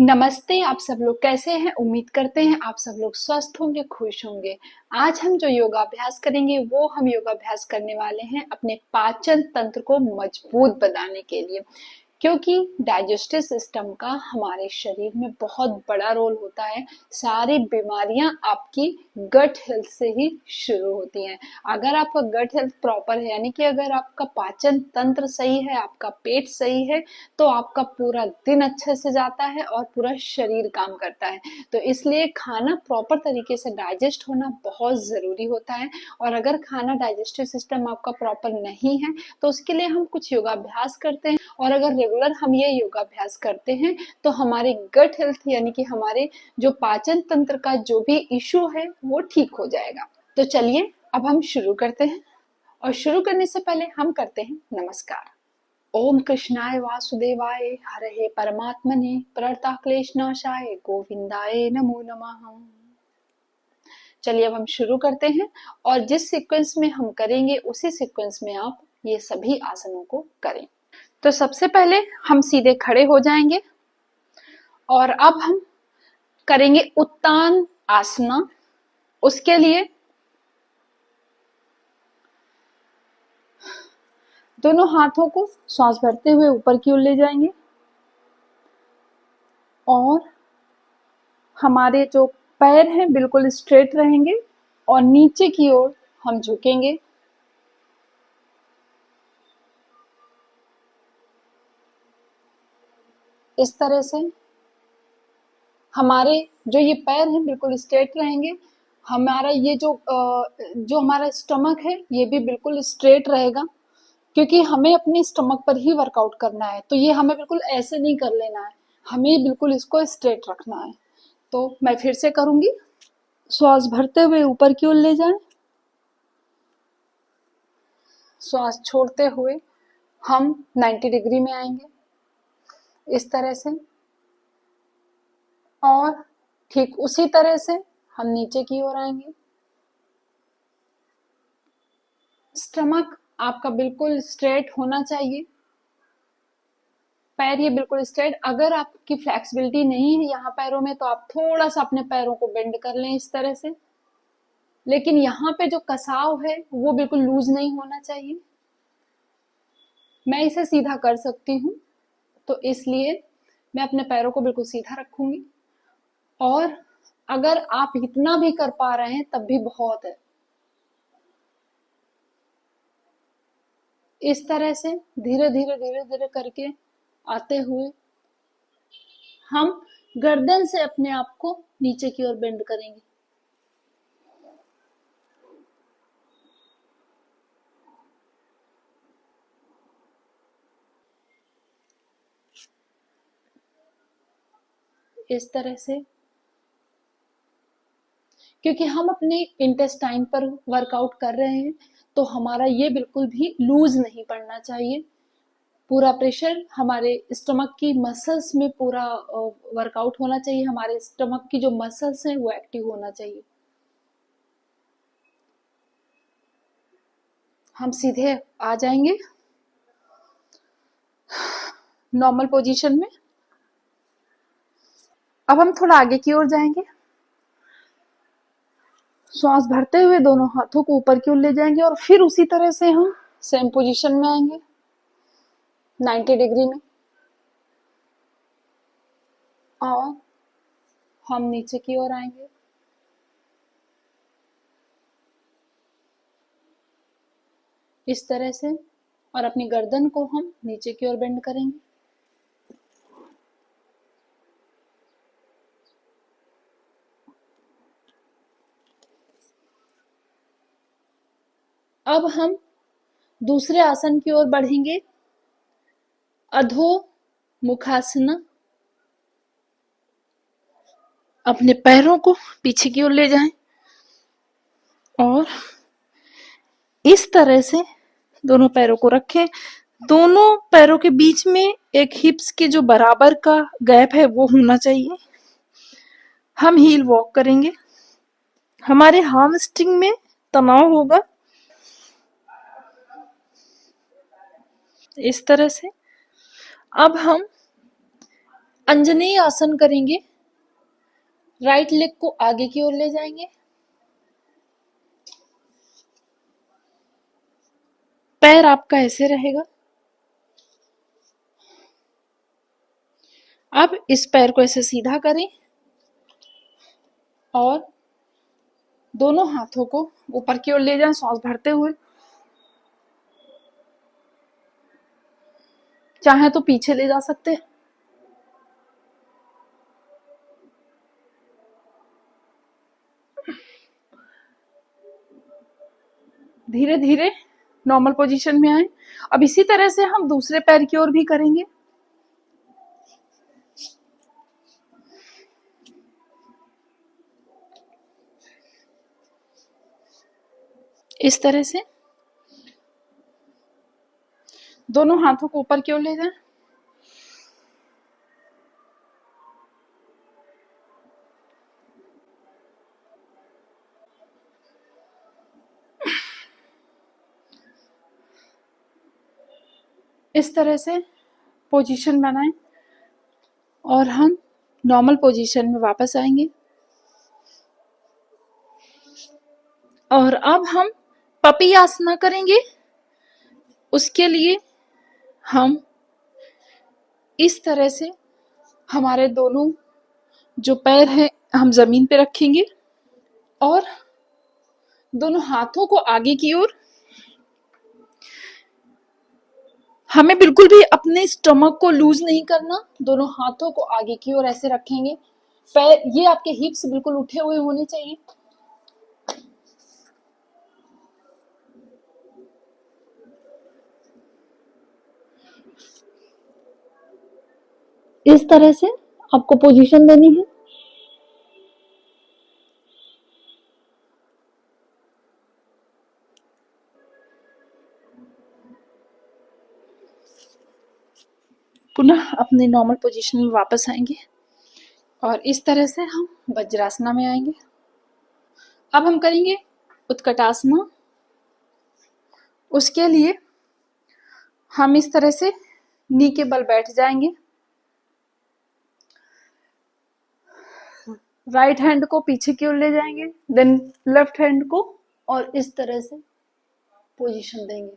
नमस्ते। आप सब लोग कैसे हैं? उम्मीद करते हैं आप सब लोग स्वस्थ होंगे, खुश होंगे। आज हम जो योगाभ्यास करेंगे वो हम योगाभ्यास करने वाले हैं अपने पाचन तंत्र को मजबूत बनाने के लिए, क्योंकि डाइजेस्टिव सिस्टम का हमारे शरीर में बहुत बड़ा रोल होता है। सारी बीमारियां आपकी गट हेल्थ से ही शुरू होती हैं। अगर आपका गट हेल्थ प्रॉपर है, यानी कि अगर आपका पाचन तंत्र सही है, आपका पेट सही है, तो आपका पूरा दिन अच्छे से जाता है और पूरा शरीर काम करता है। तो इसलिए खाना प्रॉपर तरीके से डाइजेस्ट होना बहुत जरूरी होता है। और अगर खाना डाइजेस्टिव सिस्टम आपका प्रॉपर नहीं है तो उसके लिए हम कुछ योगाभ्यास करते हैं, और अगर रेगुलर हम ये योगाभ्यास करते हैं तो हमारे गट हेल्थ यानी कि हमारे जो पाचन तंत्र का जो भी इशू है वो ठीक हो जाएगा। तो चलिए अब हम शुरू करते हैं, और शुरू करने से पहले हम करते हैं नमस्कार। ओम कृष्णाय वासुदेवाय हरहे परमात्मने प्रणता क्लेशनाशाय गोविंदाय नमो नमः। चलिए अब हम शुरू करते हैं, और जिस सीक्वेंस में हम करेंगे उसी सीक्वेंस में आप ये सभी आसनों को करें। तो सबसे पहले हम सीधे खड़े हो जाएंगे, और अब हम करेंगे उत्तान आसना। उसके लिए दोनों हाथों को श्वास भरते हुए ऊपर की ओर ले जाएंगे, और हमारे जो पैर हैं बिल्कुल स्ट्रेट रहेंगे, और नीचे की ओर हम झुकेंगे। इस तरह से हमारे जो ये पैर हैं बिल्कुल स्ट्रेट रहेंगे। हमारा ये जो हमारा स्टमक है ये भी बिल्कुल स्ट्रेट रहेगा, क्योंकि हमें अपने स्टमक पर ही वर्कआउट करना है। तो ये हमें बिल्कुल ऐसे नहीं कर लेना है, हमें बिल्कुल इसको स्ट्रेट रखना है। तो मैं फिर से करूंगी। श्वास भरते हुए ऊपर की ओर ले जाएं, श्वास छोड़ते हुए हम 90 डिग्री में आएंगे, इस तरह से। और ठीक उसी तरह से हम नीचे की ओर आएंगे। स्टमक आपका बिल्कुल स्ट्रेट होना चाहिए, पैर ये बिल्कुल स्ट्रेट। अगर आपकी फ्लेक्सिबिलिटी नहीं है यहाँ पैरों में तो आप थोड़ा सा अपने पैरों को बेंड कर लें इस तरह से, लेकिन यहाँ पे जो कसाव है वो बिल्कुल लूज नहीं होना चाहिए। मैं इसे सीधा कर सकती हूँ, तो इसलिए मैं अपने पैरों को बिल्कुल सीधा रखूंगी। और अगर आप इतना भी कर पा रहे हैं तब भी बहुत है। इस तरह से धीरे धीरे धीरे धीरे करके आते हुए हम गर्दन से अपने आप को नीचे की ओर बेंड करेंगे। इस तरह से, क्योंकि हम अपने इंटेस्टाइन पर वर्कआउट कर रहे हैं तो हमारा ये बिल्कुल भी लूज नहीं पड़ना चाहिए। पूरा प्रेशर हमारे स्टमक की मसल्स में पूरा वर्कआउट होना चाहिए। हमारे स्टमक की जो मसल्स हैं वो एक्टिव होना चाहिए। हम सीधे आ जाएंगे नॉर्मल पोजीशन में। अब हम थोड़ा आगे की ओर जाएंगे, श्वास भरते हुए दोनों हाथों को ऊपर की ओर ले जाएंगे, और फिर उसी तरह से हम सेम पोजीशन में आएंगे 90 डिग्री में, और हम नीचे की ओर आएंगे। इस तरह से, और अपनी गर्दन को हम नीचे की ओर बेंड करेंगे। अब हम दूसरे आसन की ओर बढ़ेंगे, अधो मुखासना। अपने पैरों को पीछे की ओर ले जाएं, और इस तरह से दोनों पैरों को रखें। दोनों पैरों के बीच में एक हिप्स के जो बराबर का गैप है वो होना चाहिए। हम हील वॉक करेंगे, हमारे हार्मस्ट्रिंग में तनाव होगा। इस तरह से अब हम अंजनेय आसन करेंगे। राइट लेग को आगे की ओर ले जाएंगे। पैर आपका ऐसे रहेगा। अब इस पैर को ऐसे सीधा करें और दोनों हाथों को ऊपर की ओर ले जाएं सांस भरते हुए। चाहे तो पीछे ले जा सकते हैं। धीरे धीरे नॉर्मल पोजीशन में आए। अब इसी तरह से हम दूसरे पैर की ओर भी करेंगे। इस तरह से दोनों हाथों को ऊपर की ओर ले जाएं। इस तरह से पोजीशन बनाएं और हम नॉर्मल पोजीशन में वापस आएंगे। और अब हम पपी आसना करेंगे। उसके लिए हम इस तरह से हमारे दोनों जो पैर हैं हम जमीन पे रखेंगे और दोनों हाथों को आगे की ओर। हमें बिल्कुल भी अपने स्टमक को लूज नहीं करना। दोनों हाथों को आगे की ओर ऐसे रखेंगे। पैर ये आपके हिप्स बिल्कुल उठे हुए होने चाहिए। इस तरह से आपको पोजीशन देनी है। पुनः अपने नॉर्मल पोजीशन में वापस आएंगे और इस तरह से हम वज्रासना में आएंगे। अब हम करेंगे उत्कटासना। उसके लिए हम इस तरह से नी के बल बैठ जाएंगे। राइट हैंड को पीछे की ओर ले जाएंगे, देन लेफ्ट हैंड को और इस तरह से पोजीशन देंगे।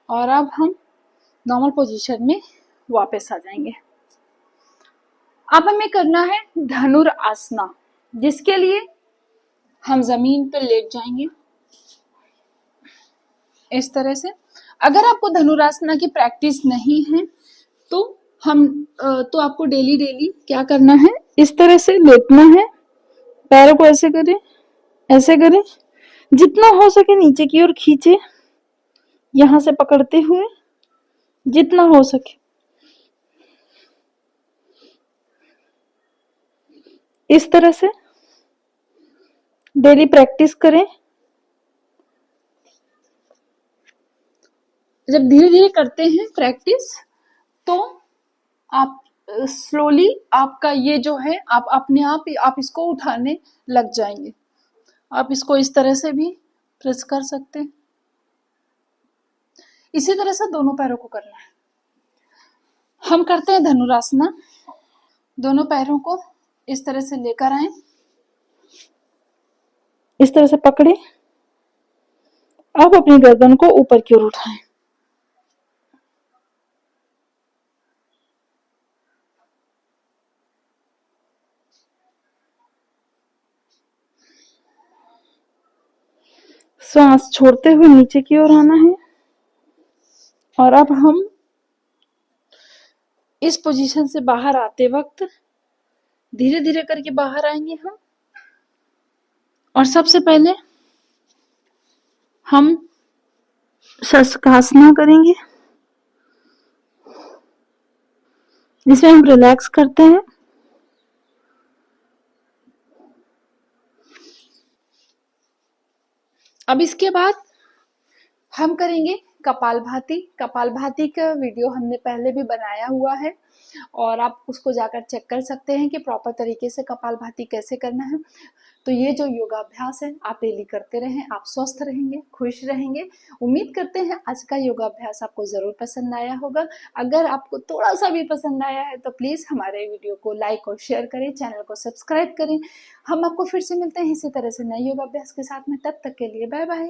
और अब हम नॉर्मल पोजीशन में वापस आ जाएंगे। अब हमें करना है धनुरासना, जिसके लिए हम जमीन पर लेट जाएंगे इस तरह से। अगर आपको धनुरासना की प्रैक्टिस नहीं है तो आपको डेली डेली क्या करना है, इस तरह से लेटना है। पैरों को ऐसे करें, ऐसे करें, जितना हो सके नीचे की ओर खींचे, यहां से पकड़ते हुए जितना हो सके। इस तरह से डेली प्रैक्टिस करें। जब धीरे धीरे करते हैं प्रैक्टिस तो आप स्लोली आपका ये जो है आप अपने आप इसको उठाने लग जाएंगे। आप इसको इस तरह से भी प्रेस कर सकते हैं। इसी तरह से दोनों पैरों को करना है। हम करते हैं धनुरासना। दोनों पैरों को इस तरह से लेकर आए, इस तरह से पकड़े। अब अपनी गर्दन को ऊपर की ओर उठाएं। सांस छोड़ते हुए नीचे की ओर आना है। और अब हम इस पोजीशन से बाहर आते वक्त धीरे धीरे करके बाहर आएंगे हम। और सबसे पहले हम शशकासना करेंगे, जिसमें हम रिलैक्स करते हैं। अब इसके बाद हम करेंगे कपालभाति का वीडियो हमने पहले भी बनाया हुआ है और आप उसको जाकर चेक कर सकते हैं कि प्रॉपर तरीके से कपालभाति कैसे करना है। तो ये जो योगाभ्यास है आप डेली करते रहें, आप स्वस्थ रहेंगे, खुश रहेंगे। उम्मीद करते हैं आज का योगाभ्यास आपको ज़रूर पसंद आया होगा। अगर आपको थोड़ा सा भी पसंद आया है तो प्लीज़ हमारे वीडियो को लाइक और शेयर करें, चैनल को सब्सक्राइब करें। हम आपको फिर से मिलते हैं इसी तरह से नए योगाभ्यास के साथ में, तब तक के लिए बाय बाय।